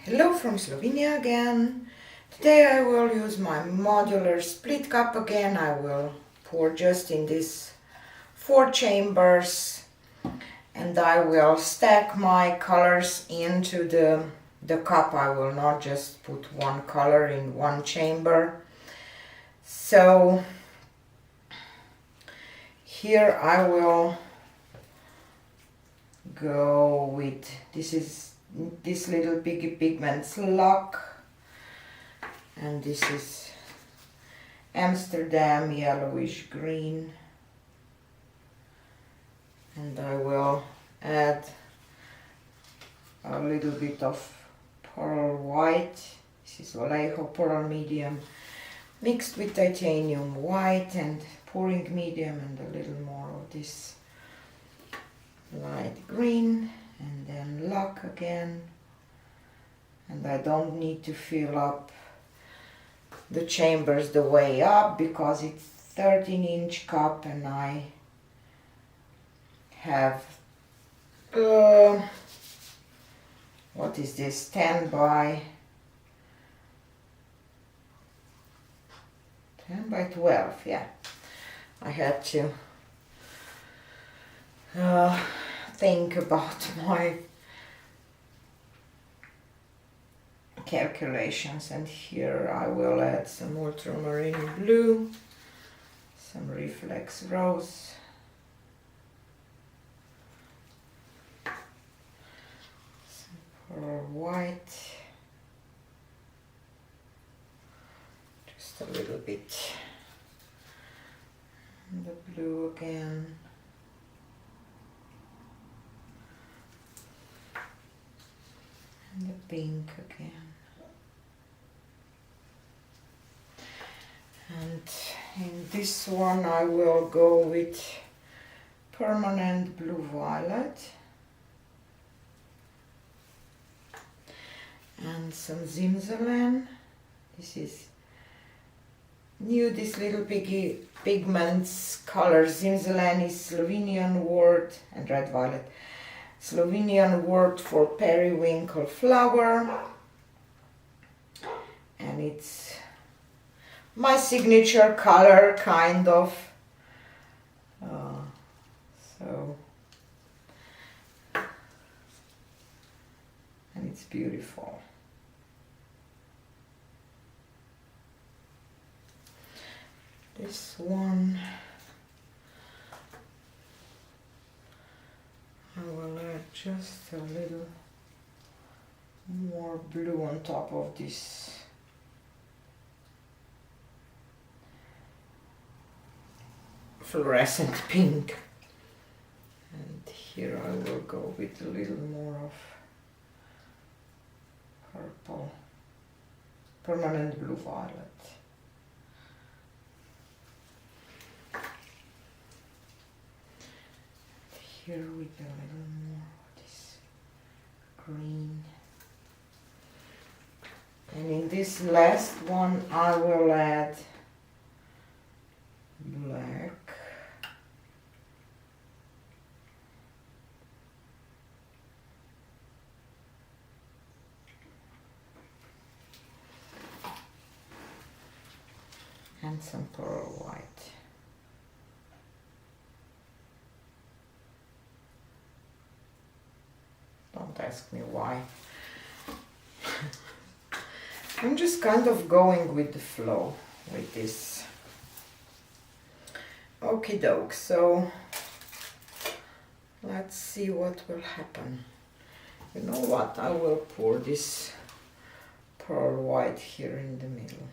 Hello from Slovenia again. Today I will use my modular split cup again. I will pour just in these 4 chambers and I will stack my colors into the cup. I will not just put one color in one chamber. So here I will go with, this little Pigments lock, and this is Amsterdam yellowish green, and I will add a little bit of pearl white. This is Vallejo pearl medium mixed with titanium white and pouring medium, and a little more of this light green, and then lock again. And I don't need to fill up the chambers the way up because it's 13-inch cup and I have what is this, 10 by 12, yeah. I had to think about my calculations, and here I will add some ultramarine blue, some reflex rose, some pearl white, just a little bit, and the blue again. And the pink again. And in this one I will go with permanent blue violet and some Zimzelen. This is new, this little pigments color. Zimzelen is Slovenian word, and red violet, Slovenian word for periwinkle flower, and it's my signature color, kind of. And it's beautiful. This one I will add just a little more blue on top of this fluorescent pink, and here I will go with a little more of purple, permanent blue violet. Here with a little more of this green, and in this last one I will add black, and some pearl white. Don't ask me why. I'm just kind of going with the flow with this. Okie doke, so let's see what will happen. You know what, I will pour this pearl white here in the middle.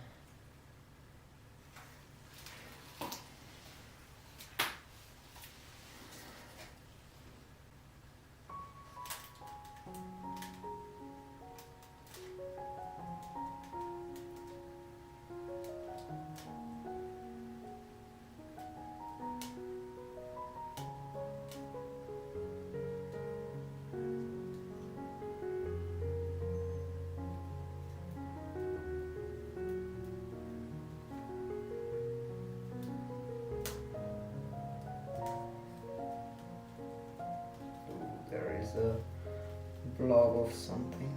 as a blob of something.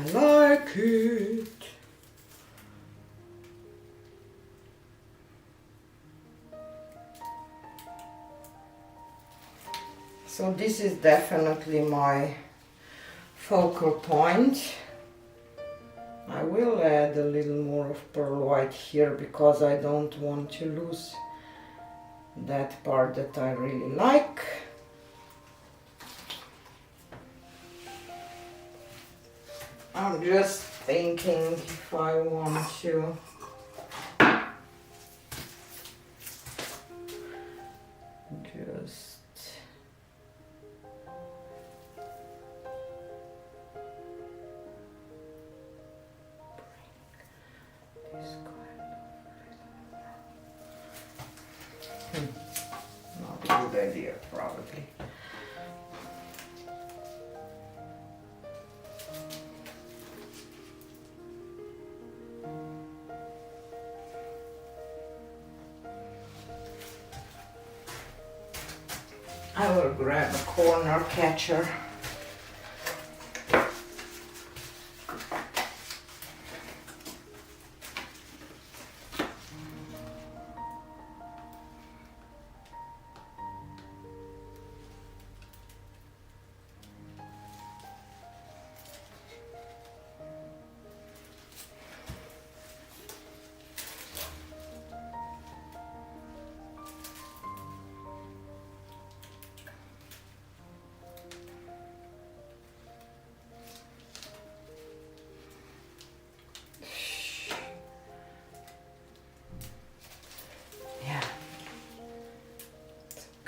I like it. So this is definitely my focal point. I will add a little more of pearl white here because I don't want to lose that part that I really like. I'm just thinking if I want to just bring this kind of not a good idea probably. I will grab a corner catcher.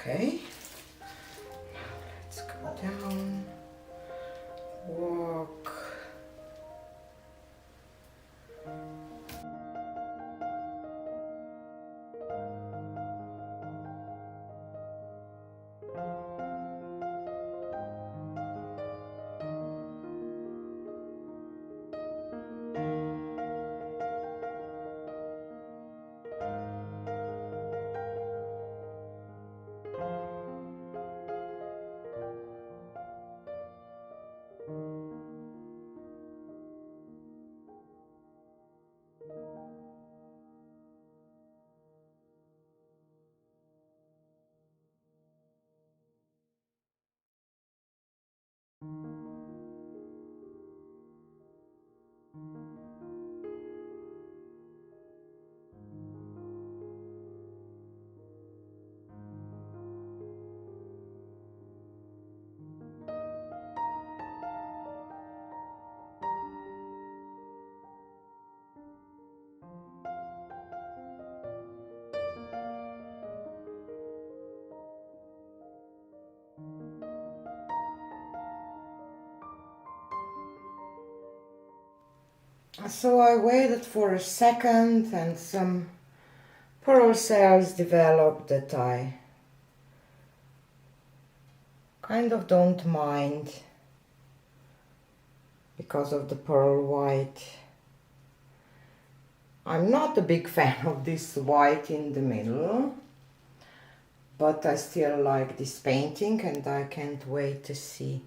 Okay, let's go down, walk. So I waited for a second and some pearl cells developed that I kind of don't mind because of the pearl white. I'm not a big fan of this white in the middle, but I still like this painting and I can't wait to see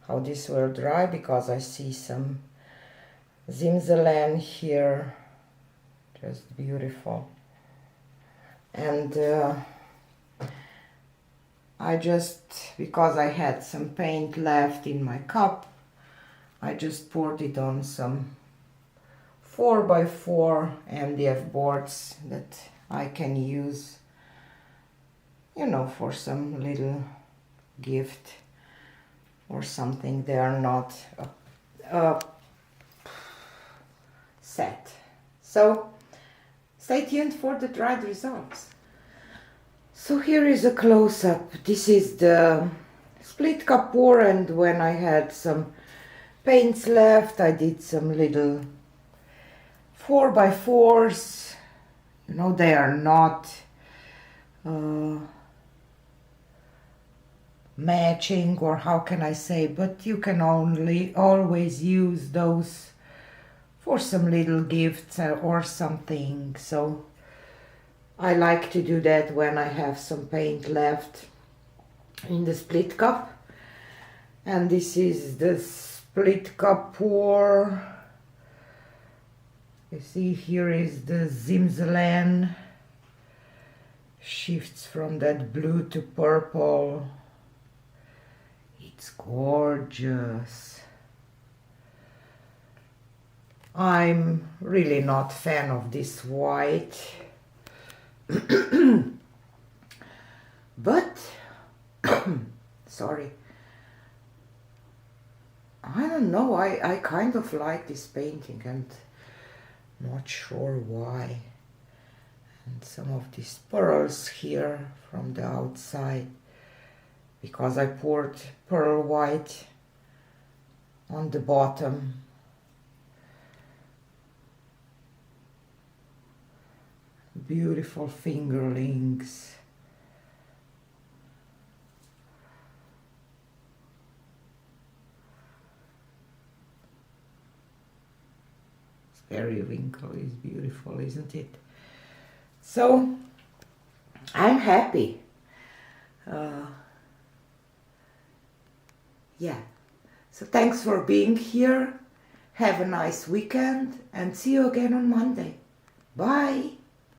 how this will dry, because I see some Zimzelen here, just beautiful. And I just, because I had some paint left in my cup, I just poured it on some 4x4 MDF boards that I can use, you know, for some little gift or something. They are not a set. So stay tuned for the dried results. So here is a close-up. This is the split cup pour, and when I had some paints left, I did some little 4x4s. You know, they are not matching, or how can I say, but you can always use those for some little gifts or something. So I like to do that when I have some paint left in the split cup. And this is the split cup pour. You see, here is the Zimzelen, shifts from that blue to purple. It's gorgeous. I'm really not fan of this white, but sorry, I don't know, I kind of like this painting and not sure why. And some of these pearls here from the outside, because I poured pearl white on the bottom. Beautiful fingerlings. Periwinkle is beautiful, isn't it? So I'm happy. Yeah. So thanks for being here. Have a nice weekend and see you again on Monday. Bye.